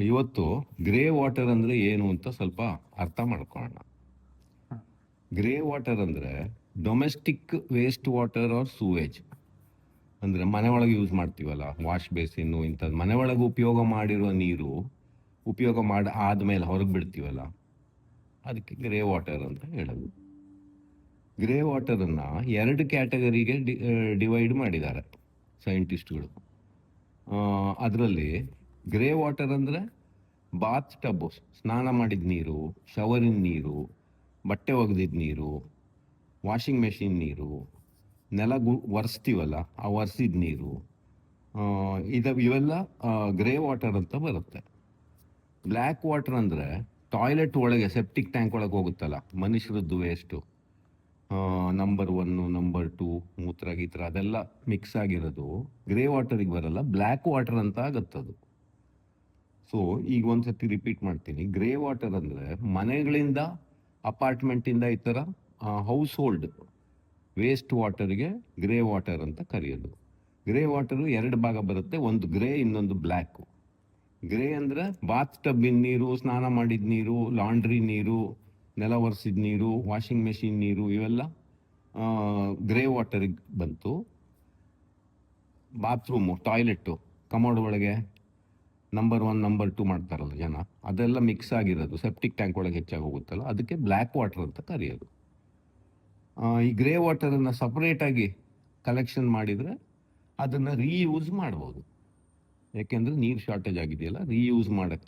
ಇವತ್ತು grey water ಅಂದರೆ ಏನು ಅಂತ ಸ್ವಲ್ಪ ಅರ್ಥ ಮಾಡ್ಕೊಳ್ಳೋಣ. ಗ್ರೇ ವಾಟರ್ ಅಂದರೆ domestic waste water or sewage. ಅಂದರೆ ಮನೆ ಒಳಗೆ ಯೂಸ್ ಮಾಡ್ತೀವಲ್ಲ, ವಾಶ್ ಬೇಸಿನ್ನು ಇಂಥದ್ದು ಮನೆ ಒಳಗೆ ಉಪಯೋಗ ಮಾಡಿರೋ ನೀರು ಉಪಯೋಗ ಆದಮೇಲೆ ಹೊರಗೆ ಬಿಡ್ತೀವಲ್ಲ, ಅದಕ್ಕೆ ಗ್ರೇ ವಾಟರ್ ಅಂತ ಹೇಳೋದು. ಗ್ರೇ ವಾಟರನ್ನು 2 ಕ್ಯಾಟಗರಿಗೆ ಡಿವೈಡ್ ಮಾಡಿದ್ದಾರೆ ಸೈಂಟಿಸ್ಟ್ಗಳು. ಅದರಲ್ಲಿ ಗ್ರೇ ವಾಟರ್ ಅಂದರೆ ಬಾತ್ ಟಬ್, ಸ್ನಾನ ಮಾಡಿದ ನೀರು, ಶವರಿನ ನೀರು, ಬಟ್ಟೆ ಒಗೆದಿದ್ದ ನೀರು, ವಾಷಿಂಗ್ ಮೆಷಿನ್ ನೀರು, ನೆಲ ಒರೆಸ್ತೀವಲ್ಲ ಆ ಒರೆಸಿದ ನೀರು, ಇವೆಲ್ಲ ಗ್ರೇ ವಾಟರ್ ಅಂತ ಬರುತ್ತೆ. ಬ್ಲ್ಯಾಕ್ ವಾಟರ್ ಅಂದರೆ ಟಾಯ್ಲೆಟ್ ಒಳಗೆ ಸೆಪ್ಟಿಕ್ ಟ್ಯಾಂಕ್ ಒಳಗೆ ಹೋಗುತ್ತಲ್ಲ ಮನುಷ್ಯರದ್ದು ವೇಸ್ಟು, ನಂಬರ್ 1 ನಂಬರ್ 2 ಮೂತ್ರ ಗೀತ್ರ ಅದೆಲ್ಲ ಮಿಕ್ಸ್ ಆಗಿರೋದು ಗ್ರೇ ವಾಟರಿಗೆ ಬರಲ್ಲ, ಬ್ಲ್ಯಾಕ್ ವಾಟರ್ ಅಂತ ಆಗುತ್ತದು. ಸೊ ಈಗ ಒಂದ್ಸತಿ ರಿಪೀಟ್ ಮಾಡ್ತೀನಿ. ಗ್ರೇ ವಾಟರ್ ಅಂದರೆ ಮನೆಗಳಿಂದ, ಅಪಾರ್ಟ್ಮೆಂಟಿಂದ ಈ ಥರ ಹೌಸ್ ಹೋಲ್ಡ್ ವೇಸ್ಟ್ ವಾಟರ್ಗೆ ಗ್ರೇ ವಾಟರ್ ಅಂತ ಕರೆಯೋದು. ಗ್ರೇ ವಾಟರು 2 ಭಾಗ ಬರುತ್ತೆ, ಒಂದು ಗ್ರೇ ಇನ್ನೊಂದು ಬ್ಲ್ಯಾಕು. ಗ್ರೇ ಅಂದರೆ ಬಾತ್ ಟಬ್ಬಿನ ನೀರು, ಸ್ನಾನ ಮಾಡಿದ ನೀರು, ಲಾಂಡ್ರಿ ನೀರು, ನೆಲ ಒರೆಸಿದ ನೀರು, ವಾಷಿಂಗ್ ಮೆಷಿನ್ ನೀರು, ಇವೆಲ್ಲ ಗ್ರೇ ವಾಟರಿಗೆ ಬಂತು. ಬಾತ್ರೂಮು, ಟಾಯ್ಲೆಟ್ಟು, ಕಮೋಡ್ ಒಳಗೆ ನಂಬರ್ 1 ನಂಬರ್ 2 ಮಾಡ್ತಾರಲ್ಲ ಜನ, ಅದೆಲ್ಲ ಮಿಕ್ಸ್ ಆಗಿರೋದು ಸೆಪ್ಟಿಕ್ ಟ್ಯಾಂಕ್ ಒಳಗೆ ಹೆಚ್ಚಾಗಿ ಹೋಗುತ್ತಲ್ಲ, ಅದಕ್ಕೆ ಬ್ಲ್ಯಾಕ್ ವಾಟರ್ ಅಂತ ಕರೆಯೋದು. ಈ ಗ್ರೇ ವಾಟರನ್ನು ಸಪ್ರೇಟಾಗಿ ಕಲೆಕ್ಷನ್ ಮಾಡಿದರೆ ಅದನ್ನು ರೀಯೂಸ್ ಮಾಡ್ಬೋದು. ಯಾಕೆಂದರೆ ನೀರು ಶಾರ್ಟೇಜ್ ಆಗಿದೆಯಲ್ಲ, ರೀಯೂಸ್ ಮಾಡೋಕ್ಕೆ